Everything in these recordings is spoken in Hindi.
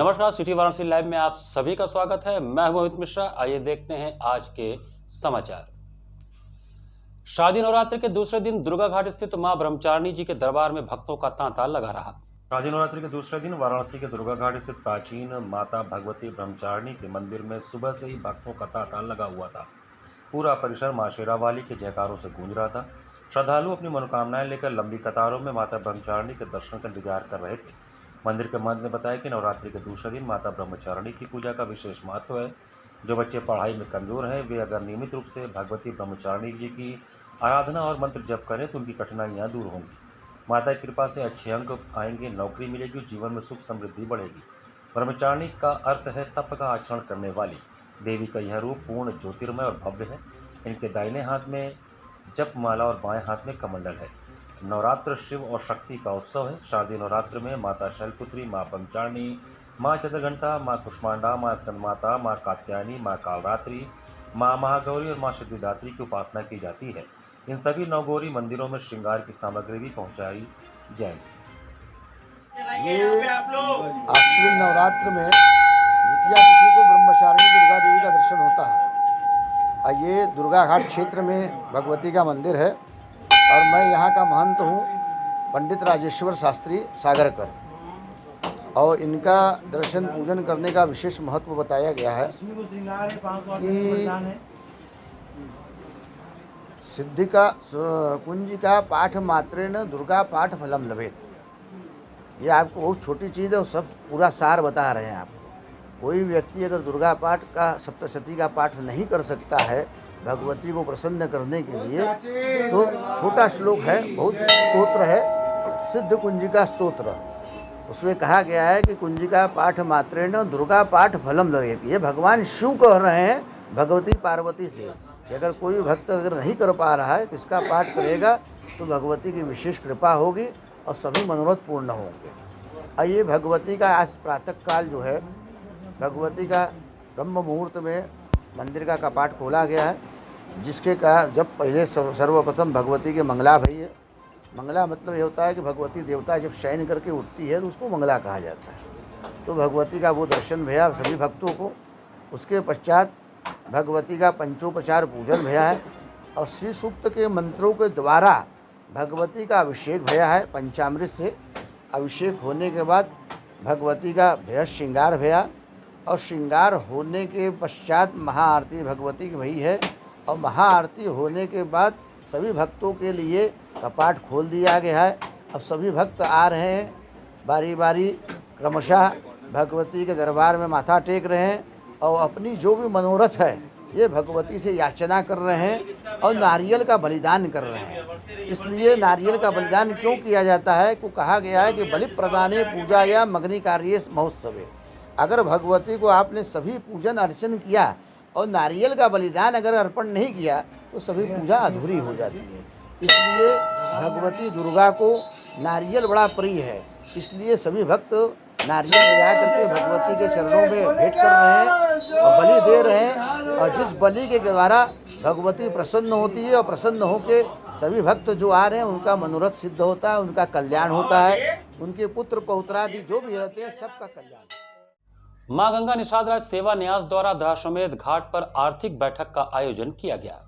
नमस्कार, सिटी वाराणसी लाइव में आप सभी का स्वागत है। मैं हूं अमित मिश्रा। आइए देखते हैं आज के समाचार। शारदीय नवरात्र के दूसरे दिन दुर्गा घाट स्थित मां ब्रह्मचारिणी जी के दरबार में भक्तों का तांता लगा रहा। शारदीय नवरात्रि के दूसरे दिन वाराणसी के दुर्गा घाट स्थित प्राचीन माता भगवती ब्रह्मचारिणी के मंदिर में सुबह से ही भक्तों का तांता लगा हुआ था। पूरा परिसर मां शेरावाली के जयकारों से गूंज रहा था। श्रद्धालु अपनी मनोकामनाएं लेकर लंबी कतारों में माता ब्रह्मचारिणी के दर्शन का इंतजार कर रहे थे। मंदिर के महंत ने बताया कि नवरात्रि के दूसरे दिन माता ब्रह्मचारिणी की पूजा का विशेष महत्व है। जो बच्चे पढ़ाई में कमजोर हैं, वे अगर नियमित रूप से भगवती ब्रह्मचारिणी जी की आराधना और मंत्र जप करें तो उनकी कठिनाइयां दूर होंगी। माता की कृपा से अच्छे अंक आएंगे, नौकरी मिलेगी, जीवन में सुख समृद्धि बढ़ेगी। ब्रह्मचारिणी का अर्थ है तप का आचरण करने वाली। देवी का यह रूप पूर्ण ज्योतिर्मय और भव्य है। इनके दाहिने हाथ में जप माला और बाएं हाथ में कमंडल है। नवरात्र शिव और शक्ति का उत्सव है। शारदीय नवरात्र में माता शैलपुत्री, मां ब्रह्मचारिणी, मां चंद्रघंटा, मां कुष्मांडा, मां स्कंदमाता, मां कात्यायनी, मां कालरात्रि, मां महागौरी और मां सिद्धिदात्री की उपासना की जाती है। इन सभी नवगौरी मंदिरों में श्रृंगार की सामग्री भी पहुंचाई जाएगी। ये आश्विन नवरात्र में द्वितीया तिथि को ब्रह्मचारिणी दुर्गा देवी का दर्शन होता है। ये दुर्गा घाट क्षेत्र में भगवती का मंदिर है और मैं यहाँ का महंत हूँ, पंडित राजेश्वर शास्त्री सागरकर। और इनका दर्शन पूजन करने का विशेष महत्व बताया गया है कि सिद्धिका कुंजिका पाठ मात्रेण दुर्गा पाठ फलम लभेत। ये आपको बहुत छोटी चीज़ है और सब पूरा सार बता रहे हैं आपको। कोई व्यक्ति अगर दुर्गा पाठ का सप्तशती का पाठ नहीं कर सकता है भगवती को प्रसन्न करने के लिए, तो छोटा श्लोक है, बहुत स्तोत्र है, सिद्ध कुंजिका स्तोत्र। उसमें कहा गया है कि कुंजिका पाठ मात्रेण दुर्गा पाठ फलम लभेत। ये भगवान शिव कह रहे हैं भगवती पार्वती से कि अगर कोई भक्त अगर नहीं कर पा रहा है तो इसका पाठ करेगा तो भगवती की विशेष कृपा होगी और सभी मनोरथ पूर्ण होंगे। और ये भगवती का आज प्रातः काल जो है, भगवती का ब्रह्म मुहूर्त में मंदिर का कपाट खोला गया है, जिसके का जब पहले सर्वप्रथम भगवती के मंगला भई है। मंगला मतलब ये होता है कि भगवती देवता जब शयन करके उठती है तो उसको मंगला कहा जाता है। तो भगवती का वो दर्शन भया सभी भक्तों को। उसके पश्चात भगवती का पंचोपचार पूजन भया है और श्री सूक्त के मंत्रों के द्वारा भगवती का अभिषेक भया है। पंचामृत से अभिषेक होने के बाद भगवती का बेहद श्रृंगार भया और श्रृंगार होने के पश्चात महाआरती भगवती की भई है। और महाआरती होने के बाद सभी भक्तों के लिए कपाट खोल दिया गया है। अब सभी भक्त आ रहे हैं, बारी बारी क्रमशः भगवती के दरबार में माथा टेक रहे हैं और अपनी जो भी मनोरथ है ये भगवती से याचना कर रहे हैं और नारियल का बलिदान कर रहे हैं। इसलिए नारियल का बलिदान क्यों किया जाता है को कहा गया है कि बलि प्रदाने पूजा या मग्नि कार्य महोत्सवे। अगर भगवती को आपने सभी पूजन अर्चन किया और नारियल का बलिदान अगर अर्पण नहीं किया तो सभी पूजा अधूरी हो जाती है। इसलिए भगवती दुर्गा को नारियल बड़ा प्रिय है, इसलिए सभी भक्त नारियल ले जा करके भगवती के चरणों में भेंट कर रहे हैं और बलि दे रहे हैं। और जिस बलि के द्वारा भगवती प्रसन्न होती है और प्रसन्न होकर सभी भक्त जो आ रहे हैं उनका मनोरथ सिद्ध होता है, उनका कल्याण होता है, उनके पुत्र पौत्रादि जो भी रहते हैं सबका कल्याण। मां गंगा निषाद राज सेवा न्यास द्वारा दशाश्वमेध घाट पर आर्थिक बैठक का आयोजन किया गया।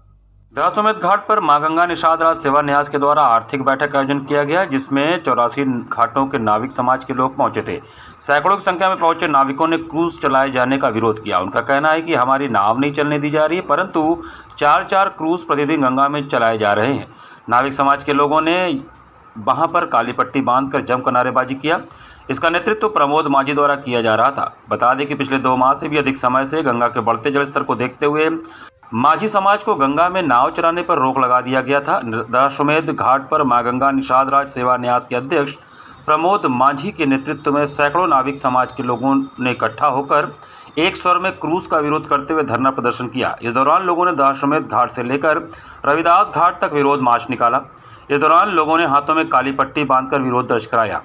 दशाश्वमेध घाट पर मां गंगा निषाद राज सेवा न्यास के द्वारा आर्थिक बैठक का आयोजन किया गया, जिसमें 84 घाटों के नाविक समाज के लोग पहुंचे थे। सैकड़ों की संख्या में पहुंचे नाविकों ने क्रूज चलाए जाने का विरोध किया। उनका कहना है कि हमारी नाव नहीं चलने दी जा रही है, परंतु 4-4 क्रूज प्रतिदिन गंगा में चलाए जा रहे हैं। नाविक समाज के लोगों ने वहां पर काली पट्टी बांधकर जमकर नारेबाजी किया। इसका नेतृत्व प्रमोद माझी द्वारा किया जा रहा था। बता दें कि पिछले 2 माह से भी अधिक समय से गंगा के बढ़ते जलस्तर को देखते हुए माझी समाज को गंगा में नाव चलाने पर रोक लगा दिया गया था। दशाश्वमेध घाट पर मां गंगा निषाद राज सेवा न्यास के अध्यक्ष प्रमोद माझी के नेतृत्व में सैकड़ों नाविक समाज के लोगों ने इकट्ठा होकर एक स्वर में क्रूज का विरोध करते हुए धरना प्रदर्शन किया। इस दौरान लोगों ने दशाश्वमेध घाट से लेकर रविदास घाट तक विरोध मार्च निकाला। इस दौरान लोगों ने हाथों में काली पट्टी बांधकर विरोध दर्ज कराया।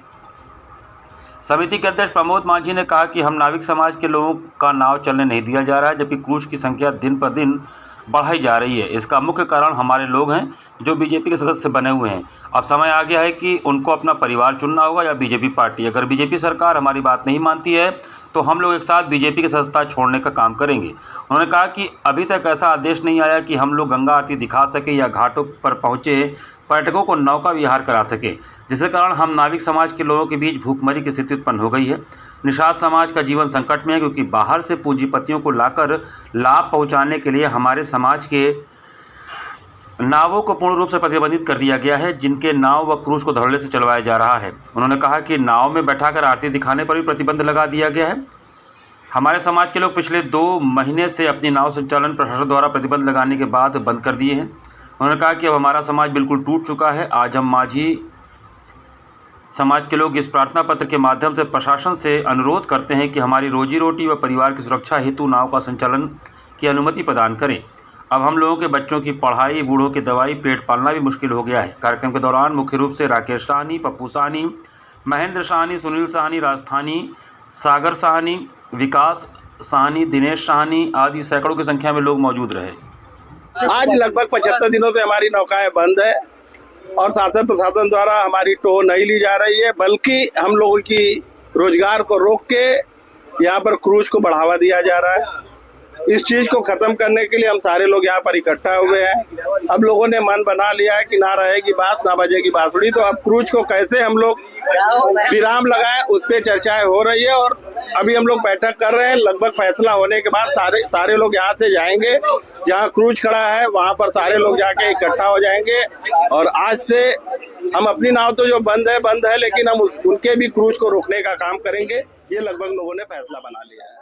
समिति के अध्यक्ष प्रमोद माझी ने कहा कि हम नाविक समाज के लोगों का नाव चलने नहीं दिया जा रहा है, जबकि क्रूज की संख्या दिन पर दिन बढ़ाई जा रही है। इसका मुख्य कारण हमारे लोग हैं जो बीजेपी के सदस्य बने हुए हैं। अब समय आ गया है कि उनको अपना परिवार चुनना होगा या बीजेपी पार्टी। अगर बीजेपी सरकार हमारी बात नहीं मानती है तो हम लोग एक साथ बीजेपी की सदस्यता छोड़ने का काम करेंगे। उन्होंने कहा कि अभी तक ऐसा आदेश नहीं आया कि हम लोग गंगा आरती दिखा सके या घाटों पर पहुंचे पर्यटकों को नौका विहार करा सके, जिसके कारण हम नाविक समाज के लोगों के बीच भूखमरी की स्थिति उत्पन्न हो गई है। निषाद समाज का जीवन संकट में है क्योंकि बाहर से पूंजीपतियों को लाकर लाभ पहुंचाने के लिए हमारे समाज के नावों को पूर्ण रूप से प्रतिबंधित कर दिया गया है, जिनके नाव व क्रूज को धड़ल्ले से चलवाया जा रहा है। उन्होंने कहा कि नाव में बैठाकर आरती दिखाने पर भी प्रतिबंध लगा दिया गया है। हमारे समाज के लोग पिछले 2 महीने से अपनी नाव संचालन प्रशासन द्वारा प्रतिबंध लगाने के बाद बंद कर दिए हैं। उन्होंने कहा कि अब हमारा समाज बिल्कुल टूट चुका है। आज हम माझी समाज के लोग इस प्रार्थना पत्र के माध्यम से प्रशासन से अनुरोध करते हैं कि हमारी रोजी रोटी व परिवार की सुरक्षा हेतु नाव का संचालन की अनुमति प्रदान करें। अब हम लोगों के बच्चों की पढ़ाई, बूढ़ों की दवाई, पेट पालना भी मुश्किल हो गया है। कार्यक्रम के दौरान मुख्य रूप से राकेश साहनी, पप्पू साहनी, महेंद्र साहनी, सुनील साहनी, राजस्थानी, सागर साहनी, विकास साहनी, दिनेश साहनी आदि सैकड़ों की संख्या में लोग मौजूद रहे। आज लगभग 75 दिनों से हमारी नौकाएं बंद है और शासन प्रशासन द्वारा हमारी टो नहीं ली जा रही है, बल्कि हम लोगों की रोजगार को रोक के यहाँ पर क्रूज को बढ़ावा दिया जा रहा है। इस चीज को खत्म करने के लिए हम सारे लोग यहाँ पर इकट्ठा हुए हैं। अब लोगों ने मन बना लिया है कि ना रहेगी बात ना बजेगी बांसुरी, तो अब क्रूज को कैसे हम लोग विराम लगाएं उस पर चर्चाएं हो रही है और अभी हम लोग बैठक कर रहे हैं। लगभग फैसला होने के बाद सारे लोग यहाँ से जाएंगे, जहाँ क्रूज खड़ा है वहाँ पर सारे लोग जाके इकट्ठा हो जाएंगे और आज से हम अपनी नाव तो जो बंद है, लेकिन हम उनके भी क्रूज को रोकने का काम करेंगे। ये लगभग लोगों ने फैसला बना लिया है।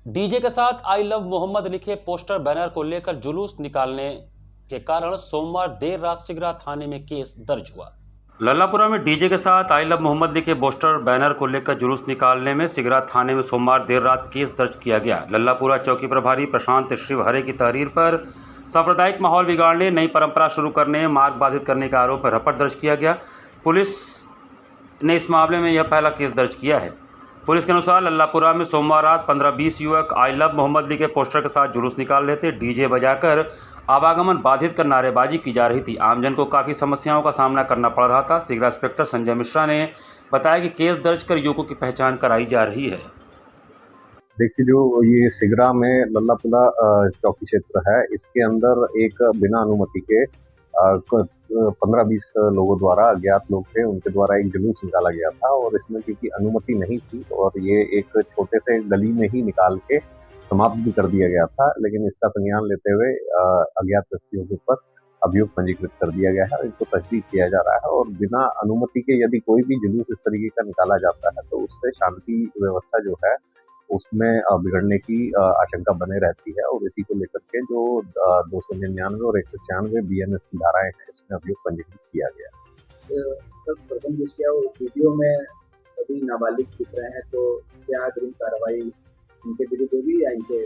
डीजे के साथ आई लव मोहम्मद लिखे पोस्टर बैनर को लेकर जुलूस निकालने के कारण सोमवार देर रात सिगरा थाने में केस दर्ज हुआ। लल्लापुरा में डीजे के साथ आई लव मोहम्मद लिखे पोस्टर बैनर को लेकर जुलूस निकालने में सिगरा थाने में सोमवार देर रात केस दर्ज किया गया। लल्लापुरा चौकी प्रभारी प्रशांत शिवहरे की तहरीर पर सांप्रदायिक माहौल बिगाड़ने, नई परंपरा शुरू करने, मार्ग बाधित करने के आरोप पर रपट दर्ज किया गया। पुलिस ने इस मामले में यह पहला केस दर्ज किया है। पुलिस के अनुसार लल्लापुरा में सोमवार रात 15-20 युवक आई लव मोहम्मद लिखे पोस्टर के साथ जुलूस निकाल रहे थे। डीजे बजाकर आवागमन बाधित कर नारेबाजी की जा रही थी। आमजन को काफ़ी समस्याओं का सामना करना पड़ रहा था। सिगरा इंस्पेक्टर संजय मिश्रा ने बताया कि केस दर्ज कर युवकों की पहचान कराई जा रही है। देखिए, जो ये सिगरा में लल्लापुरा चौकी क्षेत्र है, इसके अंदर एक बिना अनुमति के 15-20 लोगों द्वारा, अज्ञात लोग थे, उनके द्वारा एक जुलूस निकाला गया था और इसमें क्योंकि अनुमति नहीं थी और ये एक छोटे से गली में ही निकाल के समाप्त भी कर दिया गया था, लेकिन इसका संज्ञान लेते हुए अज्ञात व्यक्तियों के ऊपर अभियोग पंजीकृत कर दिया गया है। इनको तस्दीक किया जा रहा है और बिना अनुमति के यदि कोई भी जुलूस इस तरीके का निकाला जाता है तो उससे शांति व्यवस्था जो है उसमें बिगड़ने की आशंका बने रहती है और इसी को लेकर के जो 299 और 196 BNS की धाराएं हैं, इसमें अभियोग पंजीकृत किया गया। प्रथम दृष्टया वीडियो में सभी नाबालिग दिख रहे हैं, तो क्या अग्रिम कार्रवाई इनके विरुद्ध होगी या इनके?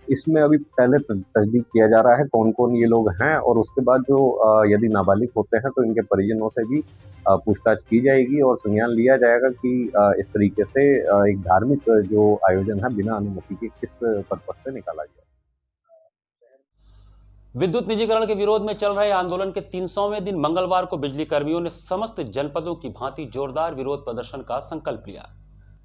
इसमें अभी पहले तस्दीक किया जा रहा है कौन कौन ये लोग हैं और उसके बाद जो यदि नाबालिग होते हैं तो इनके परिजनों से भी पूछताछ की जाएगी और संज्ञान लिया जाएगा कि इस तरीके से एक धार्मिक जो आयोजन है बिना अनुमति के किस पर्पज से निकाला गया। विद्युत निजीकरण के विरोध में चल रहे आंदोलन के 300वें दिन मंगलवार को बिजली कर्मियों ने समस्त जनपदों की भांति जोरदार विरोध प्रदर्शन का संकल्प लिया।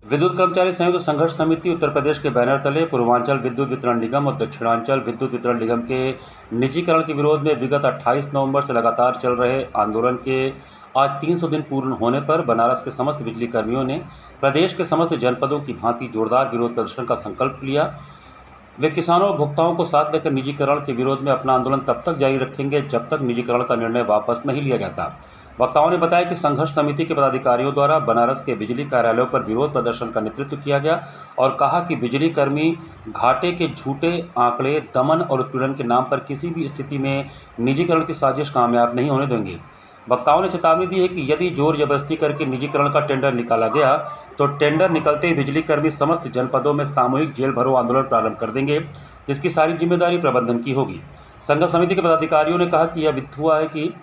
विद्युत कर्मचारी संयुक्त संघर्ष समिति उत्तर प्रदेश के बैनर तले पूर्वांचल विद्युत वितरण निगम और दक्षिणांचल विद्युत वितरण निगम के निजीकरण के विरोध में विगत 28 नवंबर से लगातार चल रहे आंदोलन के आज 300 दिन पूर्ण होने पर बनारस के समस्त बिजली कर्मियों ने प्रदेश के समस्त जनपदों की भांति जोरदार विरोध प्रदर्शन का संकल्प लिया। वे किसानों और भोक्ताओं को साथ लेकर निजीकरण के विरोध में अपना आंदोलन तब तक जारी रखेंगे जब तक निजीकरण का निर्णय वापस नहीं लिया जाता। वक्ताओं ने बताया कि संघर्ष समिति के पदाधिकारियों द्वारा बनारस के बिजली कार्यालयों पर विरोध प्रदर्शन का नेतृत्व किया गया और कहा कि बिजली कर्मी घाटे के झूठे आंकड़े, दमन और उत्पीड़न के नाम पर किसी भी स्थिति में निजीकरण की साजिश कामयाब नहीं होने देंगे। वक्ताओं ने चेतावनी दी है कि यदि जोर जबरदस्ती करके निजीकरण का टेंडर निकाला गया तो टेंडर निकलते ही बिजली कर्मी समस्त जनपदों में सामूहिक जेल भरो आंदोलन प्रारंभ कर देंगे, जिसकी सारी जिम्मेदारी प्रबंधन की होगी। संघर्ष समिति के पदाधिकारियों ने कहा कि यह विदित हुआ है कि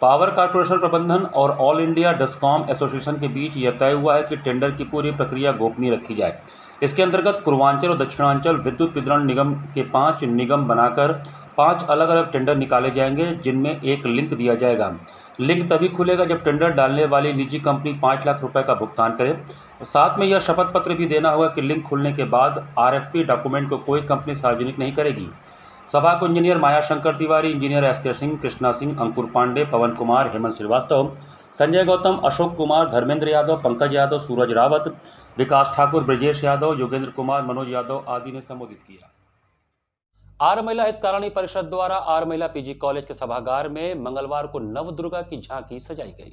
पावर कारपोरेशन प्रबंधन और ऑल इंडिया डिस्कॉम एसोसिएशन के बीच यह तय हुआ है कि टेंडर की पूरी प्रक्रिया गोपनीय रखी जाए। इसके अंतर्गत पूर्वांचल और दक्षिणांचल विद्युत वितरण निगम के 5 निगम बनाकर 5 अलग अलग टेंडर निकाले जाएंगे, जिनमें एक लिंक दिया जाएगा। लिंक तभी खुलेगा जब टेंडर डालने वाली निजी कंपनी 5 लाख रुपए का भुगतान करे। साथ में यह शपथ पत्र भी देना होगा कि लिंक खुलने के बाद RFP डॉक्यूमेंट को कोई कंपनी सार्वजनिक नहीं करेगी। सभा को इंजीनियर माया शंकर तिवारी, इंजीनियर SK सिंह, कृष्णा सिंह, अंकुर पांडे, पवन कुमार, हेमंत श्रीवास्तव, संजय गौतम, अशोक कुमार, धर्मेंद्र यादव, पंकज यादव, सूरज रावत, विकास ठाकुर, ब्रजेश यादव, योगेंद्र कुमार, मनोज यादव आदि ने संबोधित किया। आर महिला हितकारिणी परिषद द्वारा आर महिला PG कॉलेज के सभागार में मंगलवार को नवदुर्गा की झांकी सजाई गई।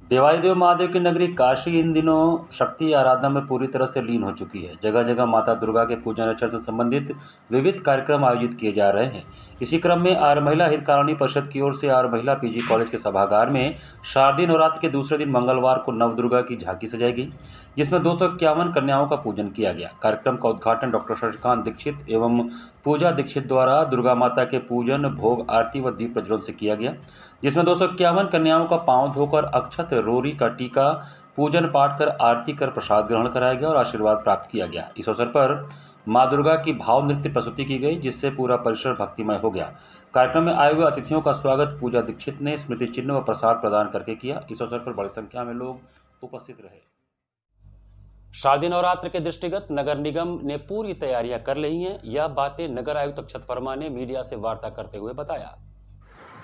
देवादिदेव महादेव की नगरी काशी इन दिनों शक्ति आराधना में पूरी तरह से लीन हो चुकी है। जगह जगह माता दुर्गा के पूजन अर्चन से संबंधित विविध कार्यक्रम आयोजित किए जा रहे हैं। इसी क्रम में आर महिला हितकारिणी परिषद की ओर से आर महिला PG कॉलेज के सभागार में शारदीय नवरात्र के दूसरे दिन मंगलवार को नवदुर्गा की झांकी सजाई गई, जिसमें 251 कन्याओं का पूजन किया गया। कार्यक्रम का उद्घाटन डॉक्टर शशिकांत दीक्षित एवं पूजा दीक्षित द्वारा दुर्गा माता के पूजन, भोग, आरती व दीप प्रज्वलन से किया गया, जिसमें 251 कन्याओं का पांव धोकर अक्षत, रोरी का टीका, पूजन पाठ कर आरती कर प्रसाद ग्रहण कराया गया और आशीर्वाद प्राप्त किया गया। इस अवसर पर मां दुर्गा की भाव नृत्य प्रस्तुति की गई, जिससे पूरा परिसर भक्तिमय हो गया। कार्यक्रम में आए हुए अतिथियों का स्वागत पूजा दीक्षित ने स्मृति चिन्ह व प्रसाद प्रदान करके किया। इस अवसर पर बड़ी संख्या में लोग उपस्थित रहे। शारदीय नवरात्र के दृष्टिगत नगर निगम ने पूरी तैयारियां कर ली हैं। यह बातें नगर आयुक्त अक्षत वर्मा ने मीडिया से वार्ता करते हुए बताया।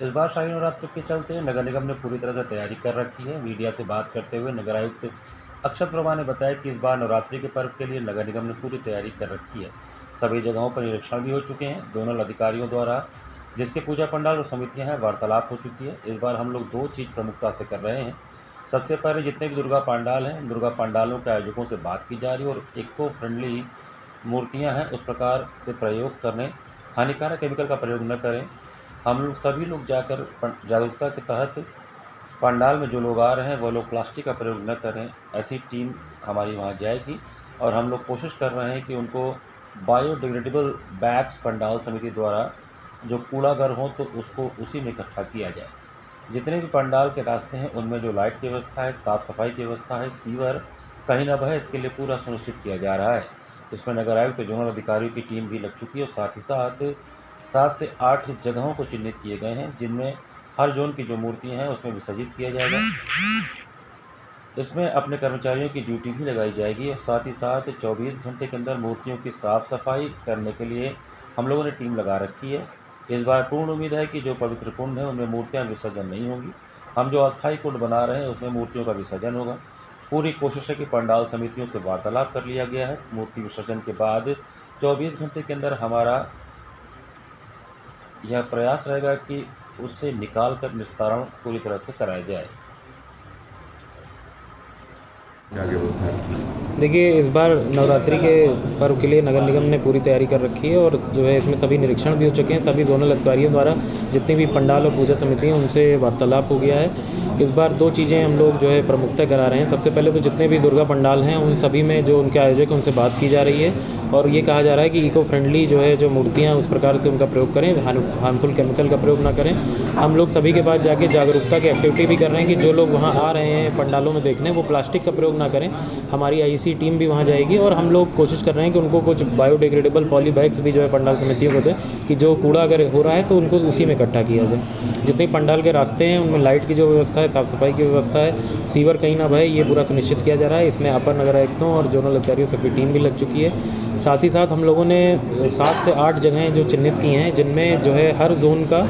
इस बार शाही नवरात्र के चलते नगर निगम ने पूरी तरह से तैयारी कर रखी है। मीडिया से बात करते हुए नगर आयुक्त अक्षत वर्मा ने बताया कि इस बार नवरात्रि के पर्व के लिए नगर निगम ने पूरी तैयारी कर रखी है। सभी जगहों पर निरीक्षण भी हो चुके हैं। दोनों अधिकारियों द्वारा जिसके पूजा पंडाल और समितियां हैं वार्तालाप हो चुकी है। इस बार हम लोग 2 चीज़ प्रमुखता से कर रहे हैं। सबसे पहले जितने भी दुर्गा पंडाल हैं, दुर्गा पंडालों के आयोजकों से बात की जा रही है और इको फ्रेंडली मूर्तियां हैं उस प्रकार से प्रयोग करने, हानिकारक केमिकल का प्रयोग न करें। हम लोग सभी लोग जाकर जागरूकता के तहत पंडाल में जो लोग आ रहे हैं वो लोग प्लास्टिक का प्रयोग न करें। ऐसी टीम हमारी वहाँ जाएगी और हम लोग कोशिश कर रहे हैं कि उनको बायोडिग्रेडेबल बैग्स पंडाल समिति द्वारा जो कूड़ा घर हो तो उसको उसी में इकट्ठा किया जाए। जितने भी पंडाल के रास्ते हैं उनमें जो लाइट की व्यवस्था है, साफ़ सफाई की व्यवस्था है, सीवर कहीं न बहे, इसके लिए पूरा सुनिश्चित किया जा रहा है। इसमें नगर आयुक्त जोनल अधिकारियों की टीम भी लग चुकी है और साथ ही साथ 7 से 8 जगहों को चिन्हित किए गए हैं, जिनमें हर जोन की जो मूर्तियां हैं उसमें विसर्जित किया जाएगा। इसमें अपने कर्मचारियों की ड्यूटी भी लगाई जाएगी और साथ ही साथ 24 घंटे के अंदर मूर्तियों की साफ़ सफाई करने के लिए हम लोगों ने टीम लगा रखी है। इस बार पूर्ण उम्मीद है कि जो पवित्र कुंड है उनमें मूर्तियां विसर्जन नहीं होंगी। हम जो अस्थायी कुंड बना रहे हैं उसमें मूर्तियों का विसर्जन होगा। पूरी कोशिश है कि पंडाल समितियों से वार्तालाप कर लिया गया है। मूर्ति विसर्जन के बाद 24 घंटे के अंदर हमारा यह प्रयास रहेगा कि उससे निकाल कर निस्तारण पूरी तरह से कराया जाए। देखिए, इस बार नवरात्रि के पर्व के लिए नगर निगम ने पूरी तैयारी कर रखी है और जो है इसमें सभी निरीक्षण भी हो चुके हैं। सभी जोनल अधिकारियों द्वारा जितनी भी पंडाल और पूजा समिति हैं उनसे वार्तालाप हो गया है। इस बार 2 चीज़ें हम लोग जो है प्रमुखता करा रहे हैं। सबसे पहले तो जितने भी दुर्गा पंडाल हैं उन सभी में जो उनके आयोजक हैं उनसे बात की जा रही है और ये कहा जा रहा है कि इको फ्रेंडली जो है जो मूर्तियाँ उस प्रकार से उनका प्रयोग करें, हार्मफुल केमिकल का प्रयोग ना करें। हम लोग सभी के पास जाके जागरूकता की एक्टिविटी भी कर रहे हैं कि जो लोग वहाँ आ रहे हैं पंडालों में देखने वो प्लास्टिक का प्रयोग ना करें। हमारी IEC टीम भी वहाँ जाएगी और हम लोग कोशिश कर रहे हैं कि उनको कुछ बायोडिग्रेडेबल पॉली बैग्स भी जो है पंडाल समितियों को दें कि जो कूड़ा अगर हो रहा है तो उनको उसी में इकट्ठा किया जाए। जितने पंडाल के रास्ते हैं उनमें लाइट की जो व्यवस्था है, साफ़ सफाई की व्यवस्था है, सीवर कहीं ना बहे, ये पूरा सुनिश्चित किया जा रहा है। इसमें अपर नगर आयुक्तों और जोनल अधिकारियों सबकी टीम भी लग चुकी है। साथ ही साथ हम लोगों ने 7 से 8 जगहें जो चिन्हित की हैं जिनमें जो है हर जोन का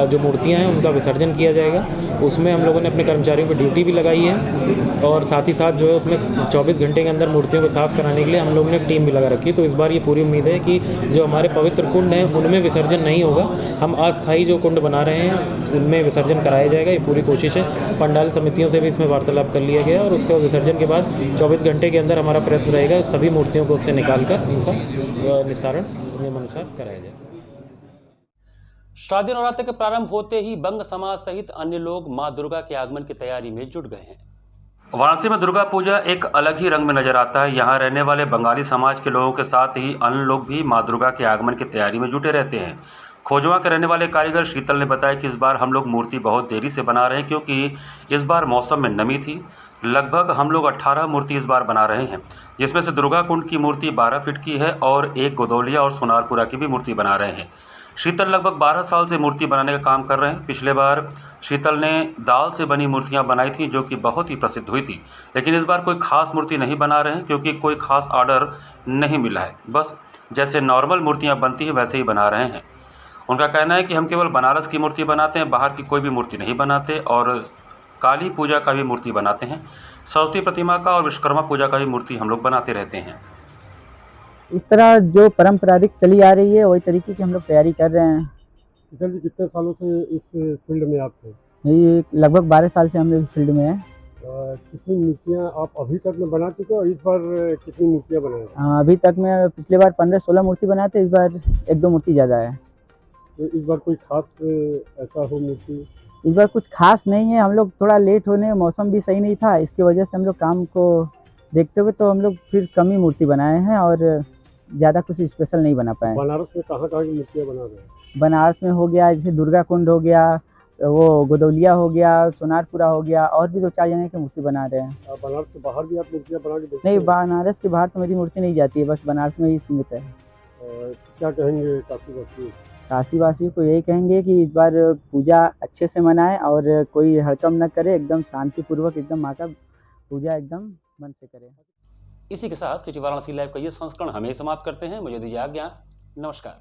जो मूर्तियां हैं उनका विसर्जन किया जाएगा। उसमें हम लोगों ने अपने कर्मचारियों को ड्यूटी भी लगाई है और साथ ही साथ जो है उसमें 24 घंटे के अंदर मूर्तियों को साफ़ कराने के लिए हम लोगों ने टीम भी लगा रखी है। तो इस बार ये पूरी उम्मीद है कि जो हमारे पवित्र कुंड हैं उनमें विसर्जन नहीं होगा। हम अस्थायी जो कुंड बना रहे हैं उनमें विसर्जन कराया जाएगा, ये पूरी कोशिश है। पंडाल समितियों से भी इसमें वार्तालाप कर लिया गया और उसके विसर्जन के बाद 24 घंटे के अंदर हमारा प्रयत्न रहेगा सभी मूर्तियों को उससे निकाल कर उनका निस्तारण नियमानुसार कराया जाए। शारदीय नवरात्र के प्रारंभ होते ही बंग समाज सहित अन्य लोग मां दुर्गा के आगमन की तैयारी में जुट गए हैं। वाराणसी में दुर्गा पूजा एक अलग ही रंग में नजर आता है। यहाँ रहने वाले बंगाली समाज के लोगों के साथ ही अन्य लोग भी मां दुर्गा के आगमन की तैयारी में जुटे रहते हैं। खोजवा के रहने वाले कारीगर शीतल ने बताया कि इस बार हम लोग मूर्ति बहुत देरी से बना रहे हैं क्योंकि इस बार मौसम में नमी थी। लगभग हम लोग 18 मूर्ति इस बार बना रहे हैं, जिसमें से दुर्गा कुंड की मूर्ति 12 फीट की है और एक गोदौलिया और सोनारपुरा की भी मूर्ति बना रहे हैं। शीतल लगभग 12 साल से मूर्ति बनाने का काम कर रहे हैं। पिछले बार शीतल ने दाल से बनी मूर्तियां बनाई थी जो कि बहुत ही प्रसिद्ध हुई थी, लेकिन इस बार कोई खास मूर्ति नहीं बना रहे हैं क्योंकि कोई खास ऑर्डर नहीं मिला है। बस जैसे नॉर्मल मूर्तियां बनती हैं वैसे ही बना रहे हैं। उनका कहना है कि हम केवल बनारस की मूर्ति बनाते हैं, बाहर की कोई भी मूर्ति नहीं बनाते और काली पूजा का भी मूर्ति बनाते हैं। सरस्वती प्रतिमा का और विश्वकर्मा पूजा का भी मूर्ति हम लोग बनाते रहते हैं। इस तरह जो पारंपरिक चली आ रही है वही तरीके की हम लोग तैयारी कर रहे हैं। शीतल जी, कितने सालों से इस फील्ड में आप हैं? ये लगभग 12 साल से हम लोग इस फील्ड में हैं। कितनी मूर्तियाँ आप अभी तक में बना चुके हो और इस बार कितनी मूर्तियाँ बनाए? अभी तक में पिछले बार 15-16 मूर्ति बनाए थे, इस बार 1-2 मूर्ति ज़्यादा है। तो इस बार कोई खास ऐसा हो मूर्ति? इस बार कुछ खास नहीं है, हम लोग थोड़ा लेट होने, मौसम भी सही नहीं था, इसकी वजह से हम लोग काम को देखते हुए तो हम लोग फिर कम ही मूर्ति बनाए हैं और ज़्यादा कुछ स्पेशल नहीं बना पाए। बनारस में कहाँ कहाँ की मूर्तियाँ बना रहे हैं? बनारस में हो गया, जैसे दुर्गा कुंड हो गया, वो गोदौलिया हो गया, सोनारपुरा हो गया, और भी 2-4 जगह की मूर्ति बना रहे हैं। बनारस के बाहर भी आप मूर्तियाँ बना के देखते नहीं, हैं? बनारस के बाहर तो मेरी मूर्ति नहीं जाती है, बस बनारस में ही सीमित है। क्या कहेंगे काशीवासी? काशीवासी को यही कहेंगे कि इस बार पूजा अच्छे से मनाएं और कोई हड़कंप न करे, एकदम शांतिपूर्वक एकदम माँ का पूजा एकदम मन से करें। इसी के साथ सिटी वाराणसी लाइव का ये संस्करण हमें समाप्त करते हैं। मुझे दीजिए आज्ञा। नमस्कार।